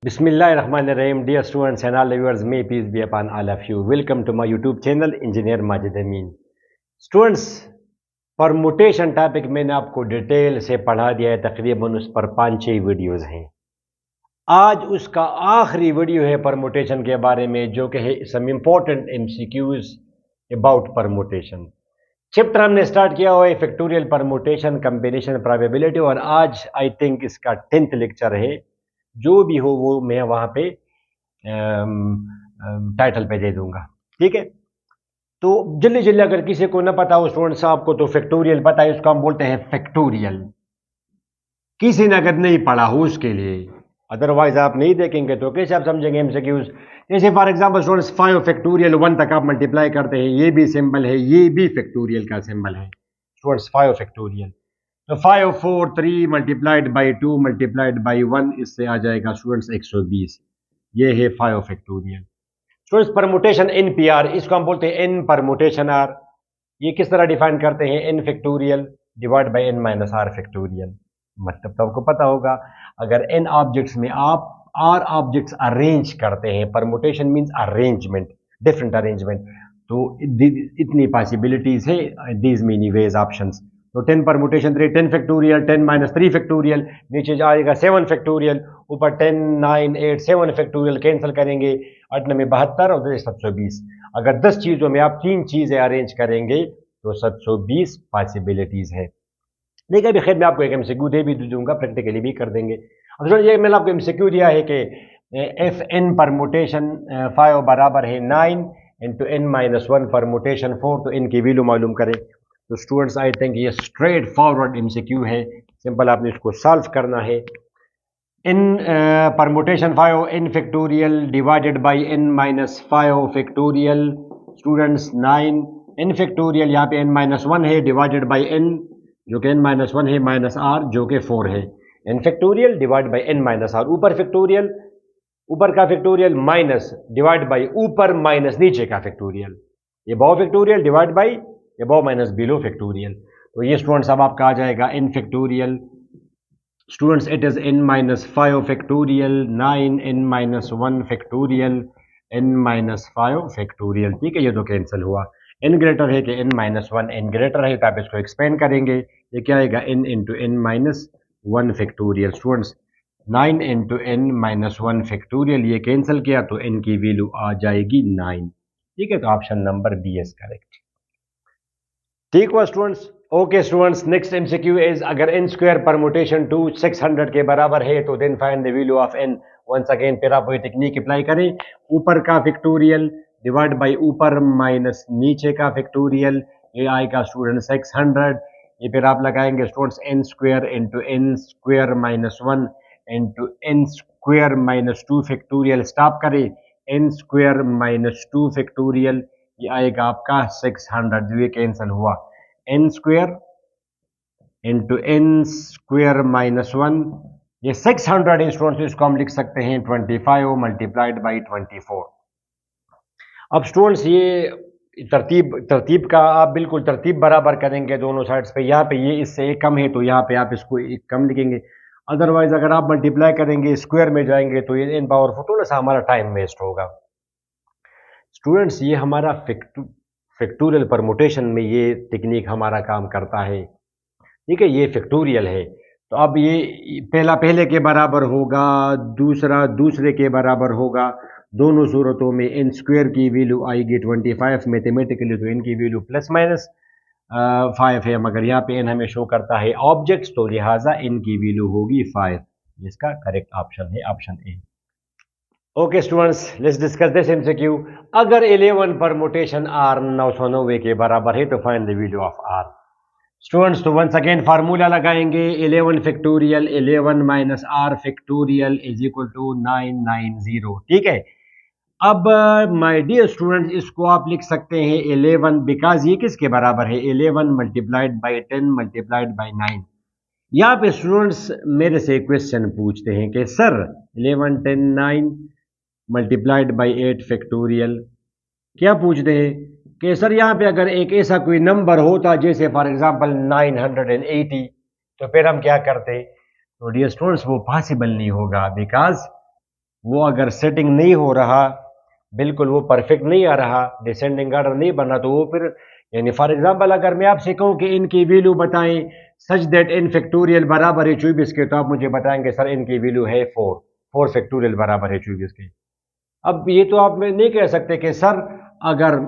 Bismillahirrahmanirrahim. Dear students and all the viewers, may peace be upon all of you. Welcome to my YouTube channel, Engineer Majid Amin. Students, permutation topic मैंने आपको detail से पढ़ा दिया है, तकरीबन उस पर 5-6 वीडियोज़ हैं। आज उसका आखिरी वीडियो है परमुटेशन के बारे में, जो कि है some important MCQs about permutation. Chapter हमने स्टार्ट किया हुआ है फैक्टोरियल परमुटेशन कम्बिनेशन प्रोबेबिलिटी, और आज आई थिंक इसका 10th लेक्चर है। जो भी हो वो मैं वहाँ पे टाइटल पे दे दूंगा, ठीक है। तो जल्दी जल्दी, अगर किसी को ना पता हो स्टूडेंट साहब को, तो फैक्टोरियल पता है, उसको हम बोलते हैं फैक्टोरियल। किसी ने अगर नहीं पढ़ा हो उसके लिए, अदरवाइज आप नहीं देखेंगे तो कैसे आप समझेंगे एमसीक्यूज। जैसे फॉर एग्जांपल स्टूडेंट्स, 5 फैक्टोरियल 1 तक आप मल्टीप्लाई करते हैं, ये भी सिंबल है, ये भी फैक्टोरियल का सिंबल है स्टूडेंट्स, 5 फैक्टोरियल। तो 5 4 3 मल्टीप्लाइड बाई 2 मल्टीप्लाइड बाई 1, इससे आ जाएगा स्टूडेंट्स 120। ये है 5 factorial. Students, permutation n P r, इसको हम बोलते हैं एन परमुटेशन आर। ये किस तरह डिफाइन करते हैं? N factorial divide by n minus r factorial. मतलब तो आपको पता होगा, अगर एन ऑब्जेक्ट्स में आप आर ऑब्जेक्ट्स अरेंज करते हैं, permutation means arrangement, different arrangement, तो इतनी पॉसिबिलिटीज है, दीज मेनी वेज ऑप्शंस। तो 10 परमुटेशन 3, 10 फैक्टोरियल, 10 माइनस 3 फैक्टोरियल, नीचे जाएगा 7 फैक्टोरियल, ऊपर 10 9 8 7 फैक्टोरियल, कैंसिल करेंगे 8 9 72 और 720। अगर 10 चीज़ों में आप 3 चीज़ें अरेंज करेंगे तो 720 पॉसिबिलिटीज़ है। देखिए, अभी खैर मैं आपको एक एमसीक्यू दे भी दूंगा, प्रैक्टिकली भी कर देंगे। अब ये मैंने आपको एमसीक्यू दिया है कि एफ एन परमुटेशन 5 बराबर है 9 इंटू एन माइनस 1 परमुटेशन 4, तो एन की वैल्यू मालूम करें। तो स्टूडेंट्स, आई थिंक ये स्ट्रेट फॉरवर्ड एमसीक्यू है, सिंपल आपने इसको सॉल्व करना है। N permutation 5 n factorial divided by n minus 5 factorial, students 9 n factorial, यहाँ पे एन माइनस 1 है, डिवाइडेड बाई एन जो कि एन माइनस 1 है, माइनस आर जो कि 4 है। N factorial divide by n minus r, ऊपर फैक्टोरियल, ऊपर का फैक्टोरियल, माइनस डिवाइड बाई ऊपर माइनस नीचे का फैक्टोरियल, ये बहु फैक्टोरियल डिवाइड बाई ये बहु माइनस बिलो फैक्टोरियल। तो ये स्टूडेंट्स अब आपका आ जाएगा n factorial, students it is n minus 5 factorial 9 n minus 1 factorial n minus 5 factorial, ठीक है। ये तो कैंसिल हुआ। एन ग्रेटर है कि एन माइनस 1, एन ग्रेटर है तो आप इसको एक्सपेंड करेंगे, ये क्या आएगा n into n minus 1 factorial. Students 9 into n minus 1 factorial, ये कैंसिल किया तो एन की वैल्यू आ जाएगी 9, ठीक है। तो option number B is correct, ठीक हुआ students. Okay students, next MCQ is, अगर एन स्क्वायर परमुटेशन 2 600 के बराबर है तो then find the value of n. Once again फिर आप वही टेक्निक अप्लाई करें, ऊपर का फैक्टोरियल डिवाइड बाई ऊपर माइनस नीचे का फैक्टोरियल, ये आएगा स्टूडेंट 600। ये फिर आप लगाएंगे students n square into n square minus 1 into n square minus 2 factorial, stop करें, एन स्क्वायर माइनस 2 फैक्टोरियल, ये आएगा आपका 600, जो ये कैंसिल हुआ। N square into n square minus 1, ये 600 है स्टूडेंट्स, इसको हम लिख सकते हैं 25 मल्टीप्लाइड बाई 24। अब स्टूडेंट्स, ये तरतीब तरतीब का आप बिल्कुल तरतीब बराबर करेंगे दोनों साइड्स पे। यहाँ पे ये इससे एक कम है तो यहाँ पे आप इसको एक कम लिखेंगे, अदरवाइज अगर आप मल्टीप्लाई करेंगे स्क्वायर में जाएंगे तो ये एन पावर 4, थोड़ा सा हमारा टाइम वेस्ट होगा। स्टूडेंट्स, ये हमारा फैक्टोरियल परमुटेशन में ये टेक्निक हमारा काम करता है, ठीक है। ये फैक्टोरियल है, तो अब ये पहला पहले के बराबर होगा, दूसरा दूसरे के बराबर होगा। दोनों सूरतों में एन स्क्वायर की वैल्यू आएगी 25 मैथमेटिकली, तो एन की वैल्यू प्लस माइनस 5 है, मगर यहाँ पे एन हमें शो करता है ऑब्जेक्ट्स, तो लिहाजा एन की वैल्यू होगी 5। इसका करेक्ट ऑप्शन है option A. Okay students, let's discuss this MCQ. अगर 11 परमुटेशन आर 990 के बराबर है तो find the value of r. Students, तो वंस अगेन फार्मूला लगाएंगे, 11 factorial 11 minus r factorial is equal to 990, ठीक है। अब माय डियर स्टूडेंट्स, इसको आप लिख सकते हैं 11, बिकॉज ये किसके बराबर है, 11 मल्टीप्लाइड बाई 10 मल्टीप्लाइड बाई 9। यहाँ पे स्टूडेंट्स मेरे से क्वेश्चन पूछते हैं कि सर 11 10 9 मल्टीप्लाइड बाई 8 फैक्टोरियल, क्या पूछते हैं कि सर यहाँ पे अगर एक ऐसा कोई नंबर होता जैसे फॉर एग्जांपल 980, तो फिर हम क्या करते। तो डियर स्टूडेंट्स, वो पॉसिबल नहीं होगा, बिकॉज वो अगर सेटिंग नहीं हो रहा, बिल्कुल वो परफेक्ट नहीं आ रहा, डिसेंडिंग ऑर्डर नहीं बना, तो वो फिर यानी फॉर एग्जांपल अगर मैं आपसे कहूं कि इनकी वैल्यू बताएं सच दैट इन फैक्टोरियल बराबर है 24 के, तो आप मुझे बताएंगे सर इनकी वैल्यू है 4, 4 फैक्टोरियल बराबर है 24 के। अब ये तो आप नहीं कह सकते कि सर अगर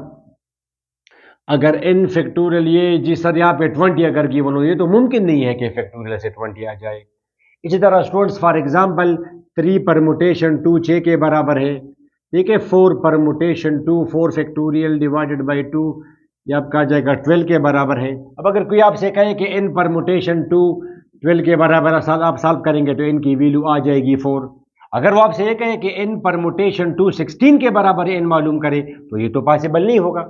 अगर n फैक्टोरियल ये जी सर यहाँ पे 20 अगर गिवन हो, ये तो मुमकिन नहीं है कि फैक्टोरियल से 20 आ जाए। इसी तरह स्टूडेंट्स फॉर एग्जांपल 3 परमुटेशन 2 6 के बराबर है, ठीक है। 4 परमुटेशन 2 4 फैक्टोरियल डिवाइडेड बाई 2, ये आपका आ जाएगा 12 के बराबर है। अब अगर कोई आपसे कहे कि n परमुटेशन 2 12 के बराबर आप सॉल्व करेंगे तो n की वैल्यू आ जाएगी 4। अगर वो आपसे ये कहे कि n परमुटेशन 2 16 के बराबर है n मालूम करे, तो ये तो पॉसिबल नहीं होगा,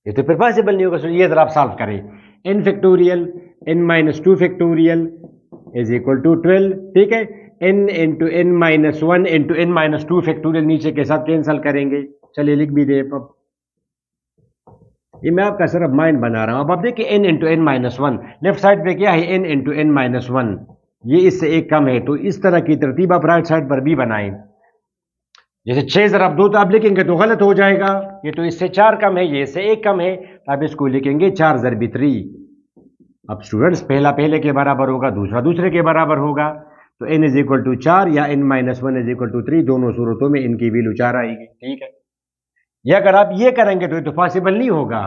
ये तो फिर पॉसिबल नहीं होगा। तो ये जरा आप सॉल्व करें, n factorial n minus 2 factorial is equal to 12, ठीक है। n into n minus 1 into n minus 2 factorial नीचे के साथ कैंसिल करेंगे। चलिए लिख भी दे, अब ये मैं आपका सिर्फ माइंड बना रहा हूं। अब आप देखिए n into n minus 1, left side पे क्या है n इंटू एन माइनस 1, ये इससे एक कम है, तो इस तरह की तरतीब आप राइट साइड पर भी बनाएं। जैसे 6 जरा आप 2 तो आप लिखेंगे तो गलत हो जाएगा, ये तो इससे 4 कम है, ये इससे 1 कम है, तो आप इसको लिखेंगे 4 ज़रबी 3। अब स्टूडेंट्स पहला पहले के बराबर होगा, दूसरा दूसरे के बराबर होगा, तो n इज इक्वल टू 4 या n minus 1 is equal to 3, दोनों सूरतों में इनकी वैल्यू 4 आएगी, ठीक है। या अगर आप ये करेंगे तो ये तो पॉसिबल नहीं होगा।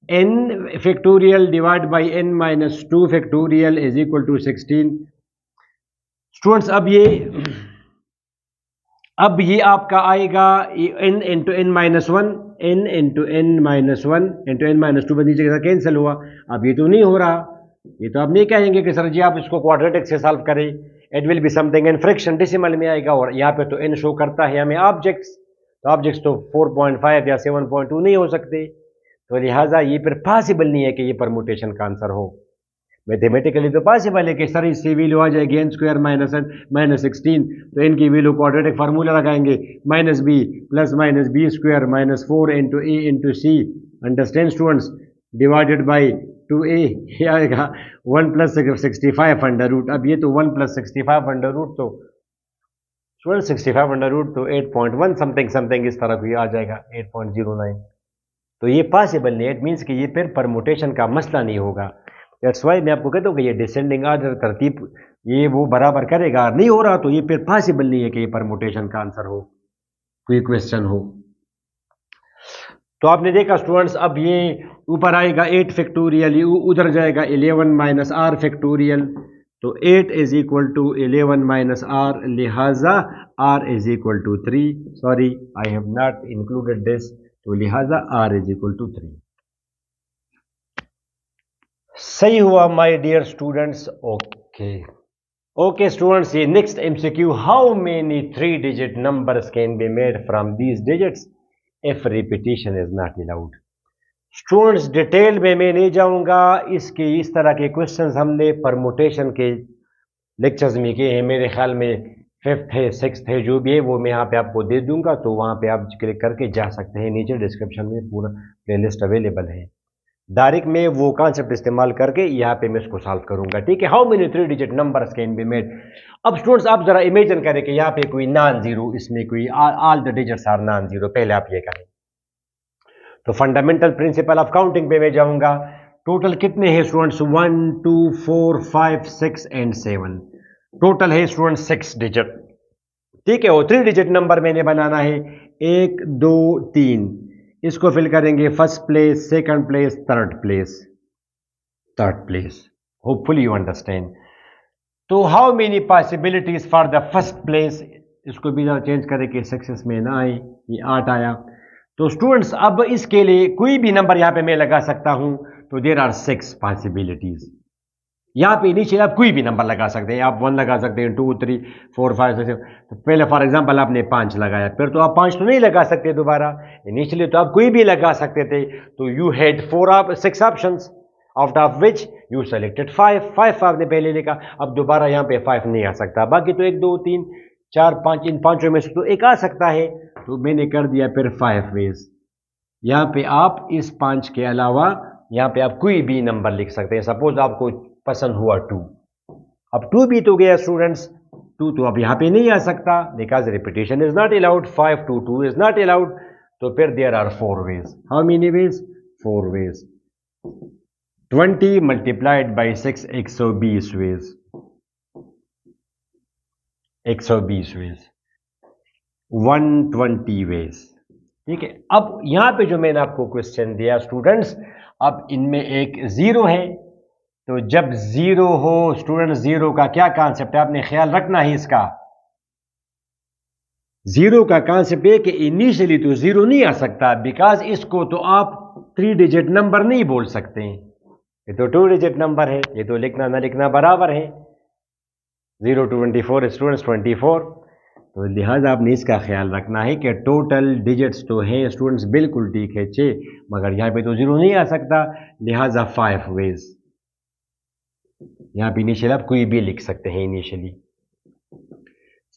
n factorial divide by n minus 2 factorial is equal to 16। Students अब ये आपका आएगा n into n minus 1, n into n minus 1 into n minus 2 नीचे के साथ कैंसिल हुआ। अब ये तो नहीं हो रहा, ये तो आप नहीं कहेंगे कि सर जी आप इसको क्वाड्रेटिक से सॉल्व करें, it will be something in fraction decimal में आएगा, और यहाँ पे तो n शो करता है हमें ऑब्जेक्ट्स, तो ऑब्जेक्ट्स तो 4.5 या 7.2 नहीं हो सकते, तो लिहाजा ये फिर पॉसिबल नहीं है कि ये परमुटेशन का आंसर हो। मैथमेटिकली तो पॉसिबल है कि सर इसकी वैल्यू आ जाएगी n स्क्वायर माइनस 16, तो n की वैल्यू क्वाड्रेटिक फार्मूला लगाएंगे, minus B plus minus B square minus 4 into A into C, understand students, divided by 2a, ये आएगा 1 प्लस 65 अंडर रूट। अब ये तो 1 प्लस 65 अंडर रूट, तो स्टूडेंट 65 अंडर रूट तो 8.1 समथिंग समथिंग इस तरह को ये आ जाएगा 8.09, तो ये पॉसिबल नहीं, इट मीन्स कि ये फिर परमुटेशन का मसला नहीं होगा। दैट्स वाई मैं आपको कहता हूँ कि ये डिसेंडिंग ऑर्डर तरतीब ये वो बराबर करेगा, नहीं हो रहा तो ये फिर पॉसिबल नहीं है कि ये परमुटेशन का आंसर हो, कोई क्वेश्चन हो। तो आपने देखा स्टूडेंट्स, अब ये ऊपर आएगा 8 फैक्टोरियल, उधर जाएगा 11 माइनस आर फैक्टोरियल, तो 8 is equal to 11 minus R, लिहाजा R is equal to 3, sorry I have not included this, तो लिहाजा आर इज इक्वल टू 3। सही हुआ my dear students, okay okay students, ये next MCQ, how many 3 digit numbers can be made from these digits if repetition is not allowed. Students detail में मैं नहीं जाऊंगा, इसके इस तरह के क्वेश्चंस हमने परमुटेशन के लेक्चर्स में किए हैं, मेरे ख्याल में 5th है 6th है, जो भी है वो मैं यहाँ पे आपको दे दूंगा, तो वहाँ पे आप क्लिक करके जा सकते हैं, नीचे डिस्क्रिप्शन में पूरा प्लेलिस्ट अवेलेबल है। डायरेक्ट में वो कॉन्सेप्ट इस्तेमाल करके यहाँ पे मैं इसको सॉल्व करूंगा, ठीक है। How many 3 digit numbers can be made. अब स्टूडेंट्स आप जरा इमेजिन करें कि यहाँ पे कोई नॉन जीरो, इसमें कोई all the digits are non zero, पहले आप ये करें। तो फंडामेंटल प्रिंसिपल ऑफ काउंटिंग पे मैं जाऊंगा, टोटल कितने हैं स्टूडेंट्स, 1 2 4 5 6 एंड 7, टोटल है स्टूडेंट्स 6 डिजिट, ठीक है। और 3 डिजिट नंबर मैंने बनाना है 1 2 3, इसको फिल करेंगे first place, second place, third place, hopefully you understand. तो how many possibilities for the first place, इसको भी चेंज करें कि सक्सेस में ना आए, ये 8 आया। तो स्टूडेंट्स अब इसके लिए कोई भी नंबर यहां पे मैं लगा सकता हूं, तो देर आर 6 पॉसिबिलिटीज। यहां पे नीचे आप कोई भी नंबर लगा सकते हैं, आप 1 लगा सकते हैं, 2 3 4 5 6, तो पहले फॉर एग्जांपल आपने 5 लगाया, फिर तो आप 5 तो नहीं लगा सकते दोबारा, इनिशियली तो आप कोई भी लगा सकते थे, तो you had 6 options, out of which you selected 5 आपने पहले लिखा। अब दोबारा यहां पे 5 नहीं आ सकता, बाकी तो 1 2 3 4 5, इन पांचों में से तो एक आ सकता है, तो मैंने कर दिया फिर 5 वेज। यहां पे आप इस 5 के अलावा यहां पे आप कोई भी नंबर लिख सकते हैं, सपोज आपको पसंद हुआ 2, अब 2 भी तो गया स्टूडेंट्स, 2 तो अब यहां पे नहीं आ सकता, because repetition is not allowed, 5 to 2 is not allowed, तो फिर there are 4 ways. How many ways? 4 ways. 20 multiplied by 6 120 ways, 120 ways, 120 ways. ठीक है. अब यहां पे जो मैंने आपको क्वेश्चन दिया स्टूडेंट्स, अब इनमें एक जीरो है, तो जब जीरो हो स्टूडेंट, जीरो का क्या कॉन्सेप्ट है आपने ख्याल रखना है इसका. जीरो का कॉन्सेप्ट है कि इनिशियली तो जीरो नहीं आ सकता, बिकॉज इसको तो आप 3 डिजिट नंबर नहीं बोल सकते. ये तो 2 डिजिट नंबर है, ये तो लिखना ना लिखना बराबर है. 0 to 24 स्टूडेंट्स 24. तो लिहाजा आपने इसका ख्याल रखना है कि टोटल डिजिट्स तो हैं स्टूडेंट्स, बिल्कुल ठीक है 6, मगर यहाँ पे तो जीरो नहीं आ सकता, लिहाजा 5 वेज. यहाँ पे इनिशियल आप कोई भी लिख सकते हैं इनिशियली.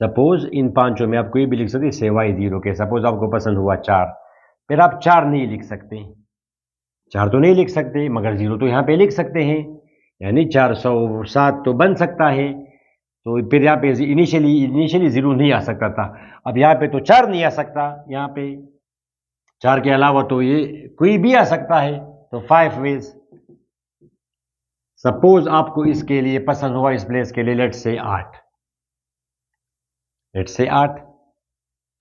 सपोज इन पांचों में आप कोई भी लिख सकते, सिवाय जीरो के. सपोज आपको पसंद हुआ 4, फिर आप 4 नहीं लिख सकते, 4 तो नहीं लिख सकते, मगर जीरो तो यहाँ पे लिख सकते हैं, यानी 407 तो बन सकता है. तो फिर यहाँ पे इनिशियली जीरो नहीं आ सकता था. अब यहाँ पे तो 4 नहीं आ सकता, यहाँ पे 4 के अलावा तो ये कोई भी आ सकता है, तो 5 वेज. सपोज आपको इसके लिए पसंद हुआ, इस प्लेस के लिए लेट्स से 8.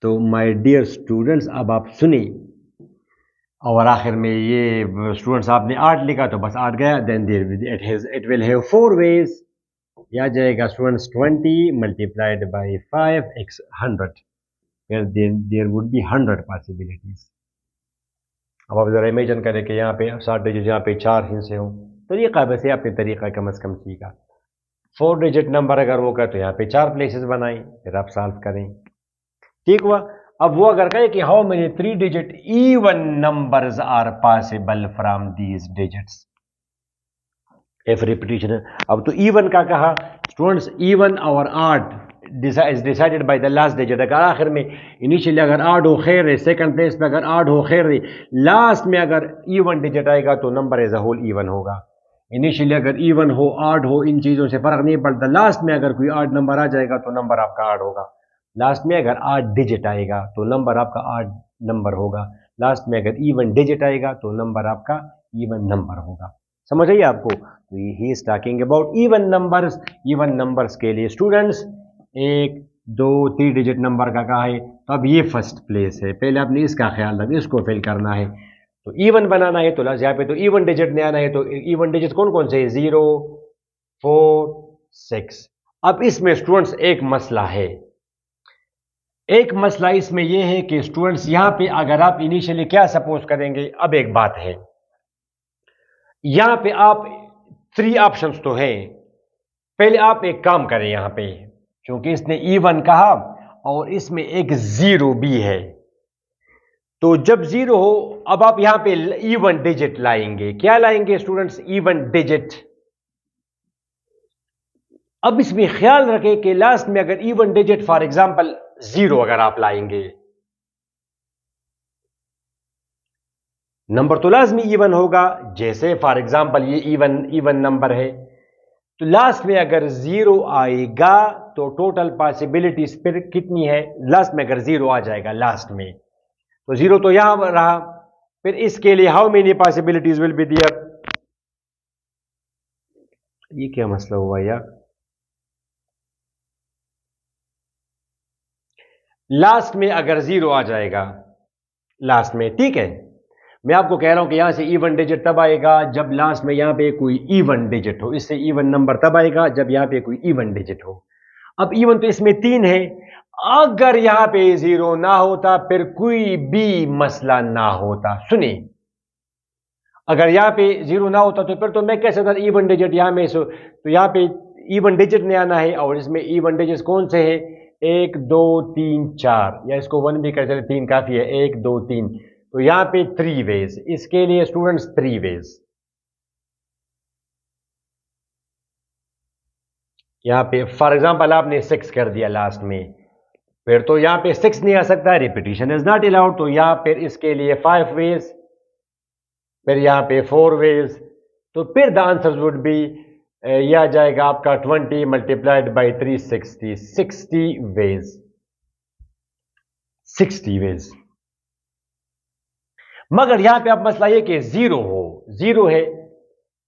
तो माय डियर स्टूडेंट्स अब आप सुनिए, और आखिर में ये स्टूडेंट्स आपने 8 लिखा तो बस 8 गया. Then it will have 4 ways. या जाएगा students 20 multiplied by 5 x 100. There would be 100 possibilities. अब आप जरा इमेजिन करें कि यहाँ पे 60 डिजिट, यहाँ पे 4 हिस्से हों. तरीका वैसे आपने तरीका कम अज कम सीखा. 4 डिजिट नंबर अगर होगा तो यहाँ पे 4 प्लेसेस बनाएं, फिर आप सॉल्व करें. ठीक हुआ. अब वो अगर कहे कि how many 3 digit even numbers are possible from these digits, if repetition. अब तो इवन का कहा स्टूडेंट्स, इवन और odd is decided by the last digit. अगर आखिर में इनिशियली अगर ऑड हो खैर है, सेकंड प्लेस पे अगर ऑड हो खैर है, लास्ट में अगर इवन डिजिट आएगा तो number as a whole even होगा. इनिशियली अगर इवन हो ऑड हो, इन चीजों से फर्क नहीं पड़ता. लास्ट में अगर कोई ऑड नंबर आ जाएगा तो नंबर आपका ऑड होगा. लास्ट में अगर ऑड डिजिट आएगा तो नंबर आपका ऑड नंबर होगा. लास्ट में अगर इवन डिजिट आएगा तो नंबर आपका इवन नंबर होगा. समझ आइए आपको. तो he is talking about even numbers. Even numbers के लिए स्टूडेंट्स 1 2 3 डिजिट नंबर का कहा है, तो अब ये फर्स्ट प्लेस है. पहले आपने इसका ख्याल रखना, इसको फिल करना है. तो इवन बनाना है तो यहाँ पे तो इवन डिजिट नहीं आना है. तो इवन डिजिट कौन कौन से? 0 4 6. अब इसमें स्टूडेंट्स एक मसला है. एक मसला इसमें यह है कि स्टूडेंट्स यहां पे अगर आप इनिशियली क्या सपोज करेंगे. अब एक बात है, यहां पे आप 3 ऑप्शंस तो हैं. पहले आप एक काम करें, यहां पे क्योंकि इसने इवन कहा और इसमें एक 0 भी है, तो जब 0 हो अब आप यहां पे इवन डिजिट लाएंगे. क्या लाएंगे स्टूडेंट्स? Even digit. अब इसमें ख्याल रखें कि लास्ट में अगर इवन डिजिट फॉर एग्जांपल 0 अगर आप लाएंगे, नंबर तो लाजमी इवन होगा. जैसे फॉर एग्जांपल ये इवन नंबर है, तो लास्ट में अगर 0 आएगा तो टोटल पॉसिबिलिटीज फिर कितनी है? लास्ट में अगर 0 आ जाएगा लास्ट में, तो 0 तो यहां रहा. फिर इसके लिए how many possibilities will be there? ये क्या मसला हुआ यार? लास्ट में अगर 0 आ जाएगा लास्ट में, ठीक है. मैं आपको कह रहा हूं कि यहां से इवन डिजिट तब आएगा जब लास्ट में यहां पे कोई इवन डिजिट हो. इससे इवन नंबर तब आएगा जब यहां पे कोई इवन डिजिट हो. अब इवन तो इसमें 3 है. अगर यहां पे 0 ना होता फिर कोई भी मसला ना होता. सुनिए, अगर यहां पे 0 ना होता तो फिर तो मैं कह सकता इवन डिजिट यहां में तो यहां पे इवन डिजिट नहीं आना है. और इसमें इवन डिजिट कौन से है? 1 2 3 4, या इसको 1 भी कर सकते, 3 काफी है. 1 2 3. तो यहां पे 3 वेज. इसके लिए स्टूडेंट्स 3 वेज. यहां पे फॉर एग्जांपल आपने 6 कर दिया लास्ट में, फिर तो यहां पे 6 नहीं आ सकता, रिपीटिशन इज नॉट अलाउड. तो यहां पर इसके लिए 5 वेज, फिर यहां पे 4 वेज. तो फिर द आंसर वुड बी ये आ जाएगा आपका 20 मल्टीप्लाइड बाई 360, 60 वेज, 60 वेज। मगर यहां पे आप मसला ये कि जीरो हो, जीरो है।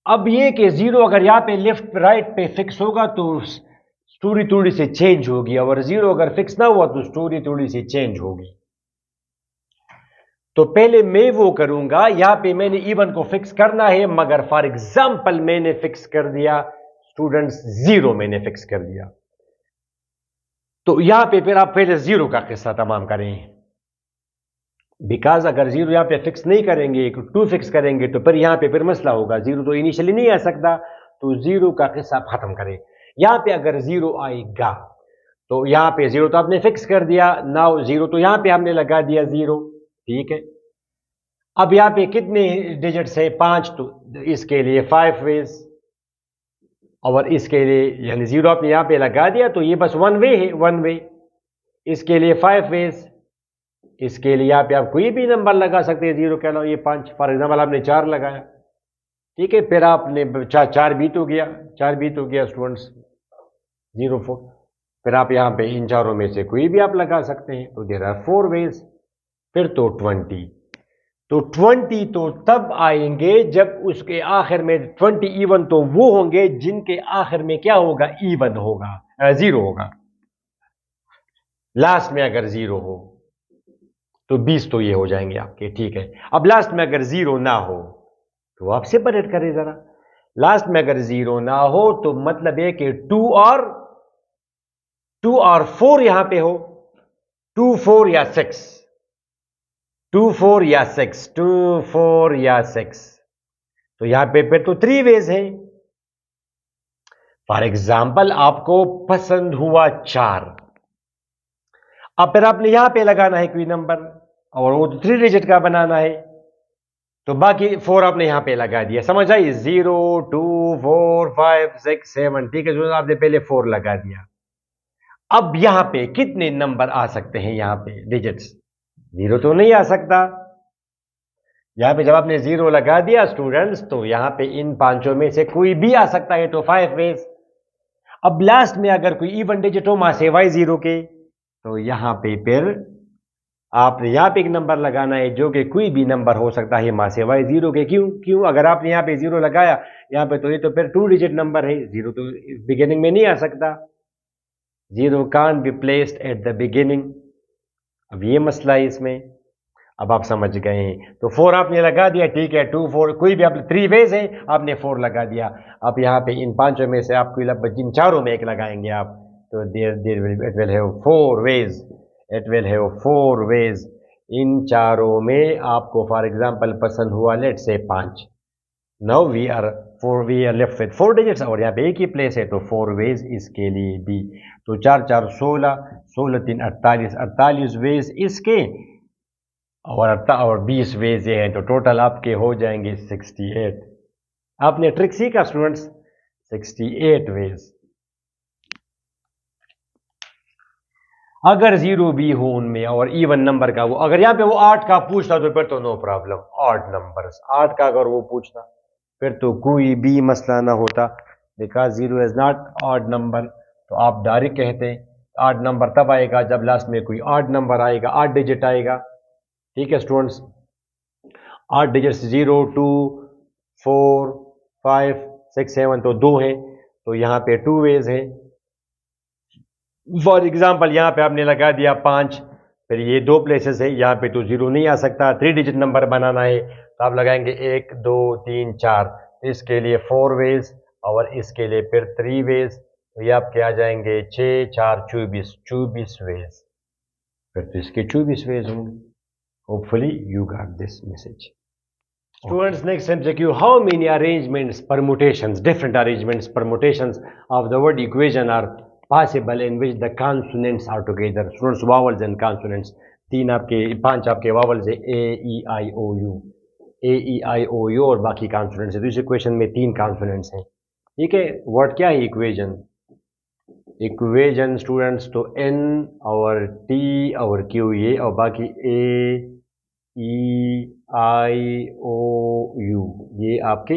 अब ये कि जीरो अगर यहां पे लेफ्ट राइट पे फिक्स होगा तो स्टोरी थोड़ी सी चेंज होगी, और जीरो अगर फिक्स ना हुआ तो स्टोरी थोड़ी सी चेंज होगी। तो पहले मैं वो करूंगा, यहां पे मैंने इवन को फिक्स करना है, मगर फॉर एग्जांपल मैंने फिक्स कर दिया स्टूडेंट्स जीरो, मैंने फिक्स कर दिया। तो यहां पे फिर आप पहले जीरो का किस्सा तमाम करें, बिकॉज अगर जीरो यहां पे फिक्स नहीं करेंगे, टू फिक्स करेंगे, तो फिर यहां पे फिर मसला होगा, जीरो तो इनिशियली नहीं आ सकता, तो जीरो का किस्सा खत्म करें। यहां पे अगर जीरो आएगा तो यहां पे जीरो तो आपने फिक्स कर दिया, नाउ जीरो तो यहां पे हमने लगा दिया जीरो, ठीक है। अब यहां पे कितने डिजिट्स है? 5, तो इसके लिए 5 वेज, और इसके लिए यानी जीरो आपने यहां पे लगा दिया तो ये बस वन वे है, वन वे। इसके लिए 5 वेज, इसके लिए यहां पे आप कोई भी नंबर लगा सकते हैं जीरो के अलावा, ये 5 फॉर एग्जाम्पल आपने 4 लगाया, ठीक है। फिर आपने चार बीत हो गया, 4 बीत हो गया स्टूडेंट्स, 04। फिर आप यहां पे इन चारों में से कोई भी आप लगा सकते हैं, तो देयर आर 4 वेज। फिर तो 20, तो 20 तो तब आएंगे जब उसके आखिर में 20 इवन तो वो होंगे जिनके आखिर में क्या होगा? इवन होगा, जीरो होगा। लास्ट में अगर जीरो हो तो 20 तो ये हो जाएंगे आपके, ठीक है। अब लास्ट में अगर जीरो ना हो तो आप सेपरेट करें जरा। लास्ट में अगर जीरो ना हो तो मतलब है कि 2 और 4 यहां पे हो, 2 4 या 6, 2 4 या 6, 2 4 या 6, तो यहां पे फिर तो 3 वेज है। फॉर एग्जाम्पल आपको पसंद हुआ 4, अब फिर आपने यहां पे लगाना है कोई नंबर, और वो तो 3 डिजिट का बनाना है, तो बाकी 4 आपने यहां पे लगा दिया, समझ आई? 0 2 4 5 6 7, ठीक है। जो आपने पहले 4 लगा दिया, अब यहां पे कितने नंबर आ सकते हैं? यहां पे डिजिट्स, जीरो तो नहीं आ सकता। यहां पे जब आपने जीरो लगा दिया स्टूडेंट्स, तो यहां पे इन पांचों में से कोई भी आ सकता है, तो 5 वेज। अब लास्ट में अगर कोई इवन डिजिट हो मां सिवाय जीरो के, तो यहां पे फिर आपने यहां पे एक नंबर लगाना है जो कि कोई भी नंबर हो सकता है मां सिवाय जीरो के। क्यों क्यों? अगर आपने यहां पे जीरो लगाया यहां पे, तो ये तो फिर 2 डिजिट नंबर है, जीरो तो बिगिनिंग में नहीं आ सकता, zero can be placed at the beginning. अब ये मसला है इसमें, अब आप समझ गए हैं। तो 4 आपने लगा दिया, ठीक है। 2 4 कोई भी, आप 3 वेज है, आपने 4 लगा दिया। अब यहाँ पे इन पांचों में से आप कोई जिन चारों में एक लगाएंगे आप, तो there there it will have 4 ways, it will have 4 ways. इन चारों में आपको फॉर एग्जांपल पसंद हुआ let say 5, now we are left with 4 digits, और यहाँ पे एक ही प्लेस है, तो 4 वेज इसके लिए भी। तो 4 4 16, 16 3 48, 48 वेज इसके, और 20 वेज ये हैं, तो टोटल आपके हो जाएंगे 68। आपने ट्रिक सीखा स्टूडेंट्स, 68 वेज। अगर जीरो भी हो उनमें और इवन नंबर का, वो अगर यहाँ पे वो 8 का पूछता तो फिर तो नो प्रॉब्लम, ऑड नंबर्स 8 का अगर वो पूछता फिर तो कोई भी मसला ना होता, because zero is not odd number. तो आप डायरेक्ट कहते ऑड नंबर तब आएगा जब लास्ट में कोई ऑड नंबर आएगा, 8 डिजिट आएगा, ठीक है स्टूडेंट्स। 8 डिजिट्स 0 2 4 5 6 7, तो 2 है, तो यहाँ पे 2 वेज है। फॉर एग्जाम्पल यहाँ पे आपने लगा दिया 5, फिर ये 2 प्लेसेस है, यहाँ पे तो जीरो नहीं आ सकता, 3 डिजिट नंबर बनाना है, तो आप लगाएंगे 1 2 3 4, इसके लिए 4 वेज, और इसके लिए फिर 3 वेज, तो ये आपके आ जाएंगे 6 4 24, 24 वेज। फिर तो इसके 24 वेज होंगे। Hopefully you got this message. Students, next MCQ, how many arrangements, permutations, different arrangements, permutations of the word equation are possible in which the consonants are together? Students, vowels and consonants, 5 आपके vowels है, A, E, I, O, U, A, E, I, O, U, और बाकी consonants है। तो इस equation में 3 consonants हैं, ठीक है। वर्ड क्या है? इक्वेशन। इक्वेशन स्टूडेंट्स, तो N और T और Q ये, और बाकी A, E I O you, ये आपके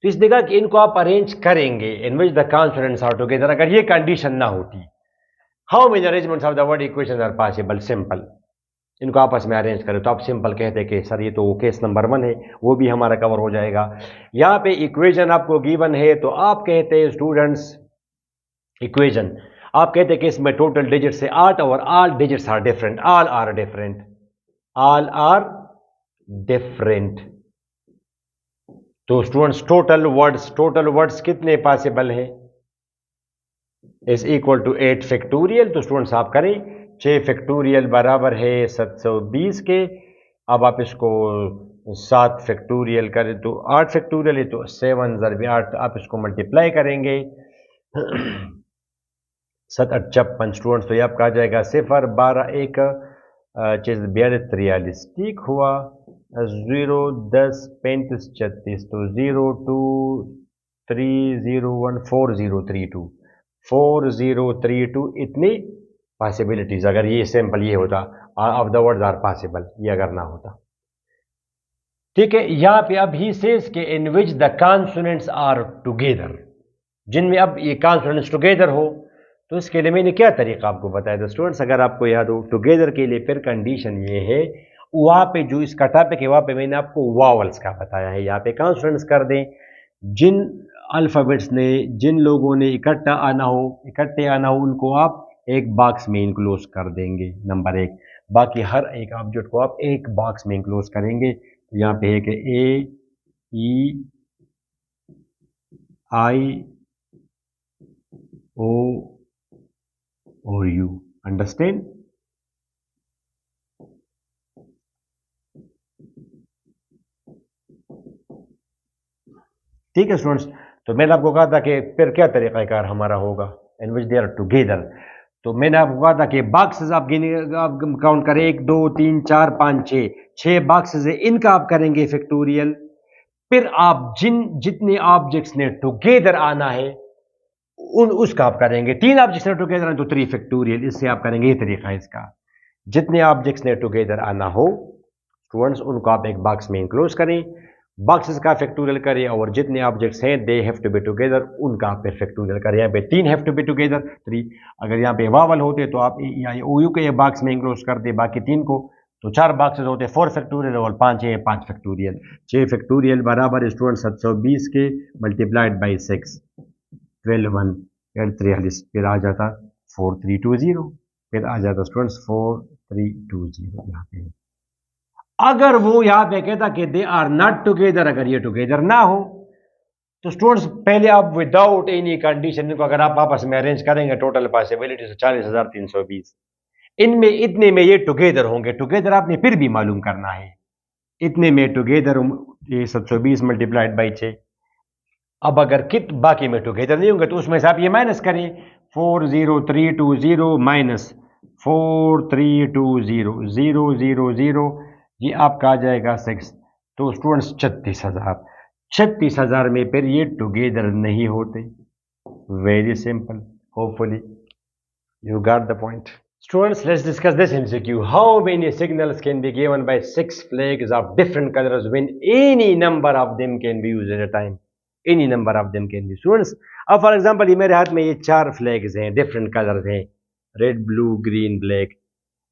तो इस जगह कि इनको आप अरेंज करेंगे in which the consonants are together, अगर ये कंडीशन ना होती, how many arrangements of the word equation are possible, simple, इनको आपस में अरेंज करें तो आप सिंपल कहते कि सर ये तो केस नंबर 1 है, वो भी हमारा कवर हो जाएगा। यहाँ पे इक्वेशन आपको गिवन है तो आप कहते हैं स्टूडेंट्स, इक्वेशन आप कहते हैं कि इसमें टोटल डिजिट्स है 8 और all digits are different, all are different, all are different. तो स्टूडेंट्स टोटल वर्ड्स कितने पॉसिबल हैं, इज इक्वल टू 8 फैक्टोरियल। तो स्टूडेंट्स आप करें 6 फैक्टोरियल बराबर है 720 के। अब आप इसको 7 फैक्टोरियल करें तो 8 फैक्टोरियल है, तो 7 ज़रब 8 आप इसको मल्टीप्लाई करेंगे 7 8 56 स्टूडेंट्स, तो ये आपका आ जाएगा 0 12 1 चीज 42 43, ठीक हुआ 0 10 35 36, तो 0 2 3 0 1 4032 4032 इतनी पॉसिबिलिटीज, अगर ये सिंपल ये होता of the words are possible, ये अगर ना होता, ठीक है। यहां पे अब ही सेज के in which the consonants are together, जिनमें अब ये कॉन्सोनेंट्स टुगेदर हो, तो इसके लिए मैंने क्या तरीका आपको बताया था स्टूडेंट्स, अगर आपको याद हो टुगेदर के लिए फिर कंडीशन ये है, वहां पे जो इसका टॉपिक है वहां पे मैंने आपको वावल्स का बताया है, यहाँ पे कॉन्सोनेंट्स कर दें, जिन अल्फाबेट्स ने जिन लोगों ने इकट्ठे आना हो उनको आप एक बॉक्स में इनक्लोज कर देंगे, नंबर 1। बाकी हर एक ऑब्जेक्ट को आप एक बॉक्स में इनक्लोज करेंगे। तो यहाँ पे है कि ए ई आई ओ और यू, अंडरस्टैंड। ठीक है स्टूडेंट्स, तो मैंने आपको कहा था कि फिर क्या तरीक़ाकार हमारा होगा इन विच दे आर टुगेदर। तो मैंने आपको कहा था कि बॉक्सेस आप आप काउंट करें 1 2 3 4 5 6 बॉक्सेस है, इनका आप करेंगे फैक्टोरियल। फिर आप जितने ऑब्जेक्ट्स ने टुगेदर आना है उसका आप करेंगे, 3 ऑब्जेक्ट्स ने टुगेदर आना तो 3 फैक्टोरियल, इससे आप करेंगे, ये तरीका है इसका। जितने ऑब्जेक्ट्स ने टुगेदर आना हो स्टूडेंट्स उनको आप एक बॉक्स में इंक्लोज करें, बॉक्सेस का फैक्टोरियल करें, और जितने ऑब्जेक्ट्स हैं they have to be together उनका आप फैक्टोरियल करें। यहाँ पे 3 हैव टू बी टुगेदर 3, अगर यहाँ पे वावल होते तो आप ओ यू के ये बॉक्स में इंक्लोज कर दे, बाकी 3 को, तो 4 बॉक्सेस होते 4 फैक्टोरियल और 5 है 5 फैक्टोरियल। 6 फैक्टोरियल बराबर स्टूडेंट 720 के मल्टीप्लाइड बाई 6 12 1 43, फिर आ जाता 4320, फिर आ जाता स्टूडेंट्स 4320 यहाँ पे। अगर वो यहां पे कहता कि दे आर नॉट टुगेदर, अगर ये टुगेदर ना हो, तो स्टूडेंट्स पहले आप विदाउट एनी कंडीशन को अगर आप आपस में अरेंज करेंगे टोटल पॉसिबिलिटी 40,320, इनमें इतने में ये टुगेदर होंगे, टुगेदर आपने फिर भी मालूम करना है, इतने में टुगेदर ये 720 मल्टीप्लाइड बाई 6। अब अगर कित बाकी में टुगेदर नहीं होंगे तो उसमें से आप ये माइनस करें 40320 माइनस 4320 0 0 0, ये आपका आ जाएगा 6, तो स्टूडेंट्स 36,000 में फिर ये टुगेदर नहीं होते। Very simple, hopefully you got the point. Students let's discuss this MCQ, how many signals can be given by 6 flags of different colours when any number of them can be used at a time, any number of them can B. Students अब for example ये मेरे हाथ में ये 4 flags हैं, different colours हैं, red blue green black.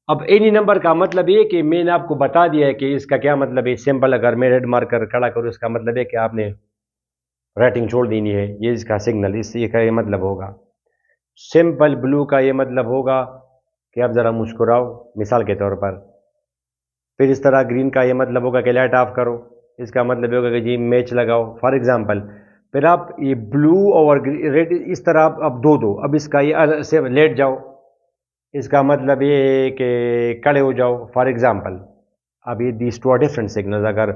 अब any number का मतलब ये कि मैंने आपको बता दिया है कि इसका क्या मतलब है, सिंपल, अगर मैं रेड मार्कर खड़ा करूँ इसका मतलब है कि आपने राइटिंग छोड़ देनी है, ये इसका सिग्नल, इससे का ये मतलब होगा। सिंपल ब्लू का ये मतलब होगा कि आप ज़रा मुस्कुराओ, मिसाल के तौर पर। फिर इस तरह ग्रीन का ये मतलब होगा कि लाइट ऑफ करो, इसका मतलब होगा कि जी मैच लगाओ, फॉर एग्जाम्पल। फिर आप ये ब्लू और रेड इस तरह आप दो, अब इसका ये से लेट जाओ, इसका मतलब ये है कि खड़े हो जाओ, फॉर एग्जाम्पल। अब ये these two are different signals, अगर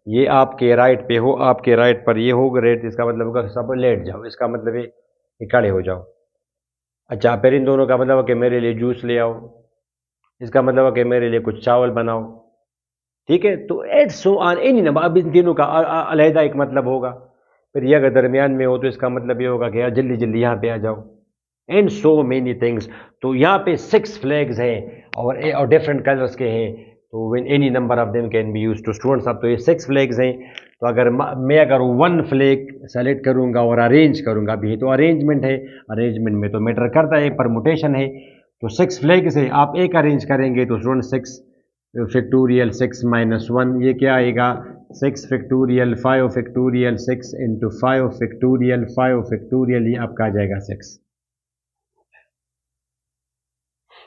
ये आपके राइट पे हो, आपके राइट पर ये हो रेड, इसका मतलब होगा सब लेट जाओ, इसका मतलब है कि खड़े हो जाओ। अच्छा, फिर इन दोनों का मतलब है कि मेरे लिए जूस ले आओ, इसका मतलब है कि मेरे लिए कुछ चावल बनाओ, ठीक है। तो at so on any number, अब इन तीनों का अलहदा एक मतलब होगा। फिर ये अगर दरमियान में हो तो इसका मतलब ये होगा कि यार जल्दी जल्दी यहाँ पे आ जाओ, एंड सो मेनी थिंग्स। तो यहाँ पे 6 फ्लैग्स हैं और डिफरेंट कलर्स के हैं, तो when any number of them can be used. To students अब तो ये 6 फ्लैग्स हैं, तो अगर मैं अगर वन फ्लैग सेलेक्ट करूंगा और अरेंज करूंगा, अभी तो अरेंजमेंट है, अरेंजमेंट में तो मैटर करता है, परमुटेशन है। तो 6 फ्लैग से आप एक अरेंज करेंगे तो स्टूडेंट 6 फैक्टोरियल 6 माइनस 1, ये क्या आएगा 6 factorial 5 factorial 6 into 5 factorial 5 factorial, ये आपका आ जाएगा 6।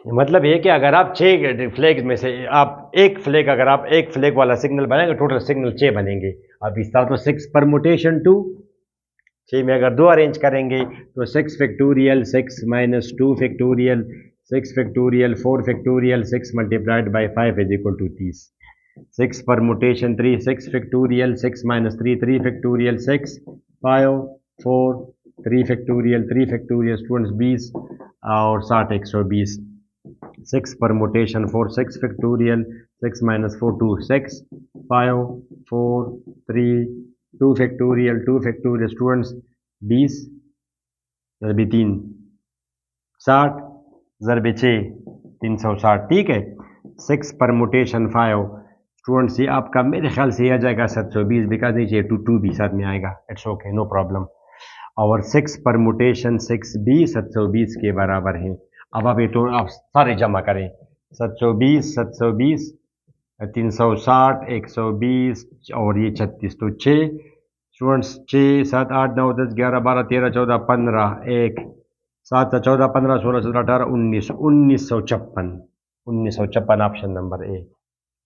मतलब ये कि अगर आप 6 फ्लैग में से आप एक फ्लैग, अगर आप एक फ्लैग वाला सिग्नल बनाएंगे, टोटल सिग्नल 6 बनेंगे। अब इस तरह तो 6 परमुटेशन 2, 6 में अगर 2 अरेंज करेंगे तो 6 factorial 6 minus 2 factorial 6 factorial 4 factorial 6 multiplied by 5 is equal to 30। 6 permutation 3, 6 factorial 6 minus 3 3 factorial 6 5 4 3 factorial 3 factorial students 20 और 60 120। 6 permutation 4 6 factorial 6 minus 4 2 6 5 4 3 2 factorial 2 factorial students 20 ज़रबी 3 60 ज़रबी 6 360, ठीक है। 6 परमुटेशन 5 स्टूडेंट्स, ये आपका मेरे ख्याल से आ जाएगा 720, बिकॉज नीचे 2 भी साथ में आएगा, इट्स ओके नो प्रॉब्लम। और 6 परमुटेशन 6 भी 720 के बराबर है। अब आप ये तो आप सारे जमा करें, 720 720 360 120 और ये 36, तो 6 students 6 7 8 9 10 11 12 13 14 15 1 7 14 15 16 17 18 19 1956 option number A.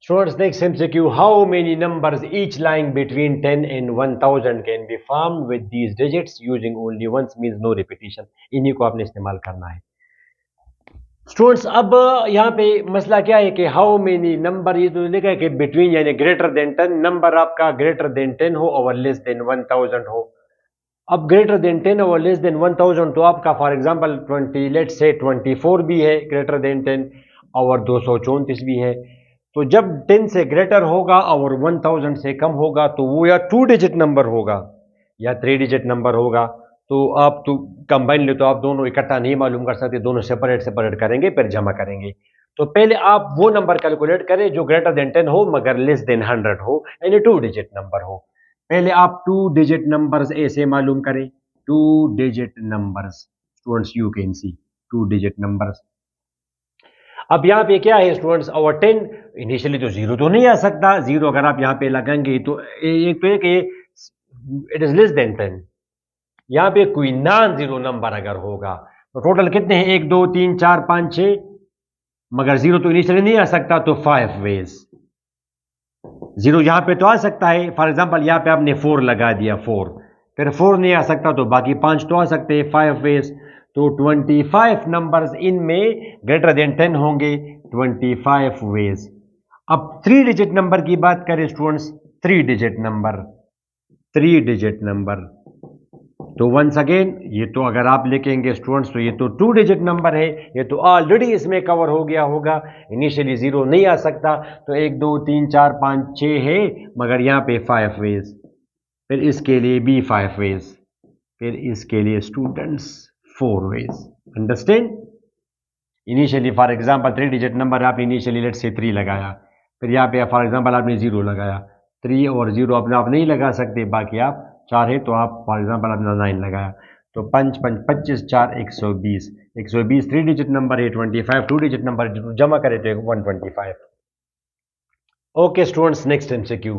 Students, next MCQ, how many numbers each lying between 10 and 1000 can be formed with these digits using only once, means no repetition। इन्हीं को आपने इस्तेमाल करना है। स्टूडेंट्स, अब यहाँ पे मसला क्या है कि हाउ मेनी नंबर, ये तो लिखा है कि बिटवीन यानी ग्रेटर देन 10, नंबर आपका ग्रेटर देन 10 हो और लेस देन 1000 हो। अब ग्रेटर देन 10 और लेस देन 1000 तो आपका फॉर एग्जांपल 20, लेट्स से 24 भी है ग्रेटर देन 10 और 234 भी है। तो जब 10 से ग्रेटर होगा और 1000 से कम होगा तो वो या 2 डिजिट नंबर होगा या 3 डिजिट नंबर होगा। तो आप तो कंबाइन ले तो आप दोनों इकट्ठा नहीं मालूम कर सकते, दोनों सेपरेट सेपरेट करेंगे फिर जमा करेंगे। तो पहले आप वो नंबर कैलकुलेट करें जो ग्रेटर देन 10 हो मगर लेस देन 100 हो, यानी 2 डिजिट नंबर हो। पहले आप 2 डिजिट नंबर्स ऐसे मालूम करें, 2 digit numbers students, you can see 2 digit numbers. अब यहाँ पे क्या है स्टूडेंट्स, और 10 इनिशियली तो जीरो तो नहीं आ सकता, जीरो अगर आप यहाँ पे लगाएंगे तो एक तो कि इट इज लेस देन 10। यहाँ पे कोई नॉन जीरो नंबर अगर होगा तो टोटल कितने हैं, 1 2 3 4 5 6, मगर जीरो तो इनिशियली नहीं आ सकता, तो 5 वेज जीरो यहाँ पे तो आ सकता है। फॉर एग्जांपल यहाँ पे आपने 4 लगा दिया, 4, फिर 4 नहीं आ सकता तो बाकी 5 तो आ सकते हैं, 5 वेज। तो 25 नंबर्स इनमें ग्रेटर देन 10 होंगे, 25 वेज। अब 3 डिजिट नंबर की बात करें students, 3 digit number, 3 digit number, तो वंस अगेन ये तो अगर आप लिखेंगे स्टूडेंट्स तो ये तो 2 डिजिट नंबर है, ये तो ऑलरेडी इसमें कवर हो गया होगा, इनिशियली जीरो नहीं आ सकता। तो 1 2 3 4 5 6 है मगर यहाँ पे 5 वेज, फिर इसके लिए भी 5 वेज, फिर इसके लिए students 4 ways. Understand? Initially for example 3 digit number आपने इनिशियली लेट्स से 3 लगाया, फिर यहाँ पे फॉर एग्जांपल आपने 0 लगाया, 3 और 0 अपने आप नहीं लगा सकते, बाकी आप 4 है तो आप फॉर एग्जांपल आपने 9 लगाया, तो 5 5 25 4 120, 120 3 डिजिट नंबर है, 25 2 डिजिट नंबर, जमा करें तो 125। Okay students, next MCQ,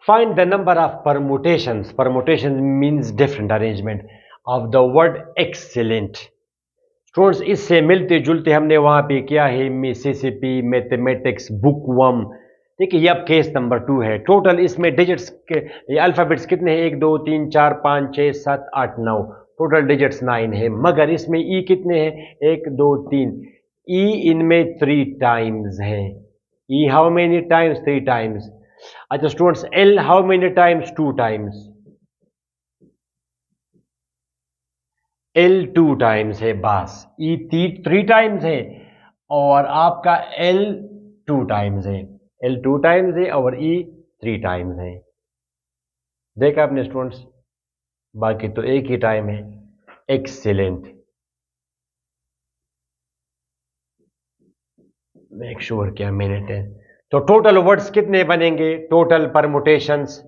find the number of permutations. Permutation means different arrangement of the word excellent. Students, इससे मिलते जुलते हमने वहां पे किया है मिसिसिपी मैथमेटिक्स बुक वन। देखिए ये अब केस नंबर 2 है। टोटल इसमें डिजिट्स के ये अल्फाबेट्स कितने हैं, 1 2 3 4 5 6 7 8 9, टोटल डिजिट्स 9 है, मगर इसमें ई कितने हैं, 1 2 3, ई इनमें 3 टाइम्स है। E how many times, 3 times. अच्छा students, L how many times, 2 times. L 2 times है बस, ई 3 टाइम्स है और आपका एल 2 टाइम्स है, एल 2 टाइम्स है और ई 3 टाइम्स है। देखा आपने स्टूडेंट्स, बाकी तो एक ही टाइम है। एक्सीलेंट, मेक श्योर क्या मिनट है। तो टोटल वर्ड्स कितने बनेंगे, टोटल परमुटेशंस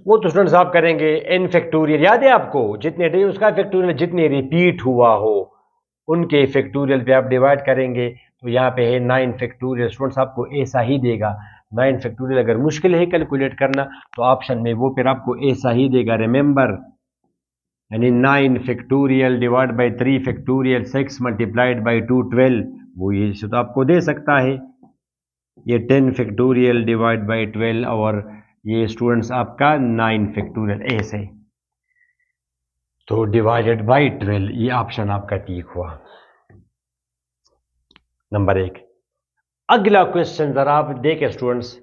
वो तो स्टूडेंट्स आप करेंगे n फैक्टोरियल, याद है आपको, जितने डे उसका फैक्टोरियल, जितने रिपीट हुआ हो उनके फैक्टोरियल पे आप डिवाइड करेंगे। तो यहाँ पे है 9 फैक्टोरियल, स्टूडेंट्स आपको ऐसा ही देगा 9 फैक्टोरियल। अगर मुश्किल है कैलकुलेट करना तो ऑप्शन में वो फिर आपको ऐसा ही देगा, रिमेंबर, यानी 9 factorial divide by 3 factorial 6 multiplied by 2 12, वो ये तो आपको दे सकता है। ये 10 फैक्टोरियल डिवाइड बाई 12 और ये स्टूडेंट्स आपका 9 फैक्टोरियल ऐसे, तो डिवाइडेड बाई 12, ये ऑप्शन आपका ठीक हुआ, नंबर 1। अगला क्वेश्चन जरा आप देखें students.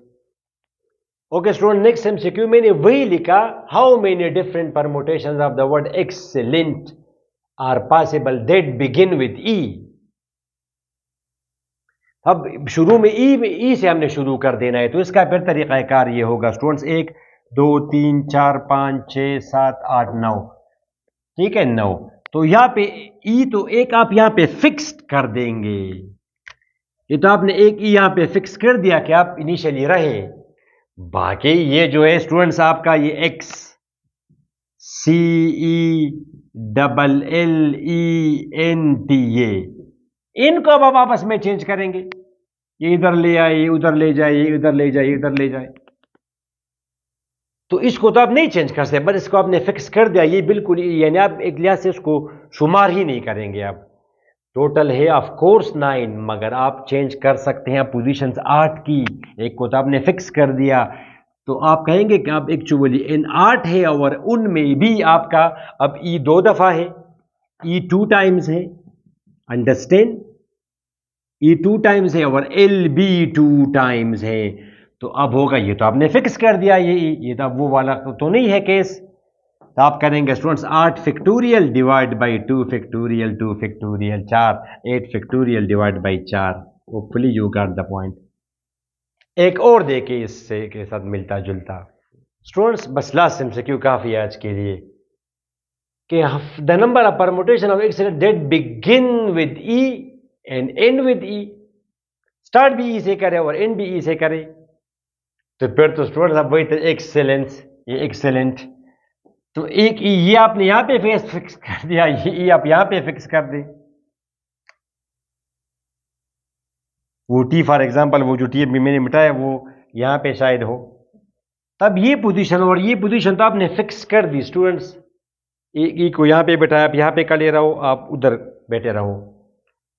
Okay student, next MCQ मैंने वही लिखा, how many different permutations of the word excellent are possible that begin with E. अब शुरू में ई से हमने शुरू कर देना है, तो इसका फिर तरीकाकार ये होगा स्टूडेंट्स, 1 2 3 4 5 6 7 8 9, ठीक है 9। तो यहां पे ई तो एक आप यहां पे फिक्स्ड कर देंगे, ये तो आपने एक ई यहां पे फिक्स कर दिया कि आप इनिशियली रहे। बाकी ये जो है स्टूडेंट्स आपका ये X C E double L E N T, ये इनको अब आप आपस में चेंज करेंगे, ये इधर ले आए, ये उधर ले जाए, ये इधर ले जाए, ये इधर ले जाए। तो इसको तो आप नहीं चेंज कर सकते, बस इसको आपने फिक्स कर दिया, ये बिल्कुल, यानी आप एक लिहाज से उसको शुमार ही नहीं करेंगे। आप टोटल है ऑफ कोर्स 9, मगर आप चेंज कर सकते हैं पोजीशंस 8 की, एक को तो आपने फिक्स कर दिया। तो आप कहेंगे कि आप एक्चुअली इन 8 है और उनमें भी आपका अब ई 2 दफा है, ई 2 टाइम्स है, अंडरस्टैंड, ई 2 टाइम्स है और एल बी 2 टाइम्स है। तो अब होगा, ये तो आपने फिक्स कर दिया, ये तो अब वो वाला तो नहीं है केस। तो आप करेंगे students 8 factorial divide by 2 factorial 2 factorial 4, 8 factorial divide by 4। Hopefully you got the point. एक और देखे इससे के साथ मिलता जुलता स्टूडेंट्स, बस लास्ट एमसीक्यू काफी है आज के लिए, कि the number of permutation of excellent that begin with E and and with E, start भी ई से करे और एंड भी ई से करे। तो फिर तो स्टूडेंट्स आप वही थे एक्सेलेंस, ये एक्सेलेंट, तो एक ई ये आपने यहां पे फेस फिक्स कर दिया, ये ई आप यहां पे फिक्स कर दें। वो टी फॉर एग्जांपल, वो जो टी अभी मैंने मिटाया वो यहां पे शायद हो, तब ये पोजीशन और ये पोजीशन तो आपने फिक्स कर दी स्टूडेंट्स। ई को यहां पे बैठाया, आप यहां पे कर ले रहो, आप उधर बैठे रहो,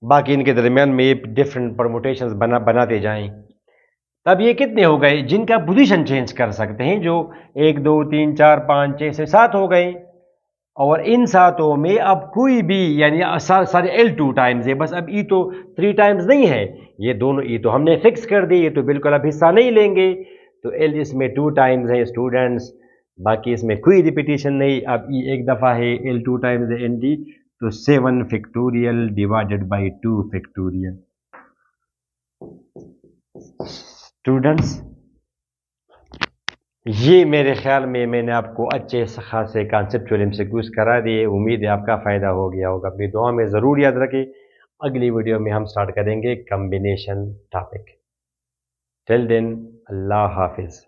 बाकी इनके दरमियान में ये डिफरेंट परमुटेशंस बनाते जाएं। तब ये कितने हो गए जिनका पोजीशन चेंज कर सकते हैं, जो 1 2 3 4 5 6 से 7 हो गए, और इन 7 में अब कोई भी, यानी सारे एल 2 टाइम्स है, बस अब ई तो 3 टाइम्स नहीं है, ये दोनों ई तो हमने फिक्स कर दी, ये तो बिल्कुल अब हिस्सा नहीं लेंगे। तो एल इसमें 2 टाइम्स है स्टूडेंट्स, बाकी इसमें कोई रिपीटिशन नहीं। अब ई एक दफ़ा है, एल 2 टाइम्स है, एन डी, तो 7 factorial divided by 2 factorial. Students ये मेरे ख्याल में मैंने आपको अच्छे खासे कॉन्सेप्चुअल एमसीक्यूज करा दिए, उम्मीद है आपका फ़ायदा हो गया होगा। अपनी दुआ में ज़रूर याद रखें, अगली वीडियो में हम स्टार्ट करेंगे कॉम्बिनेशन टॉपिक। टिल देन, अल्लाह हाफिज़।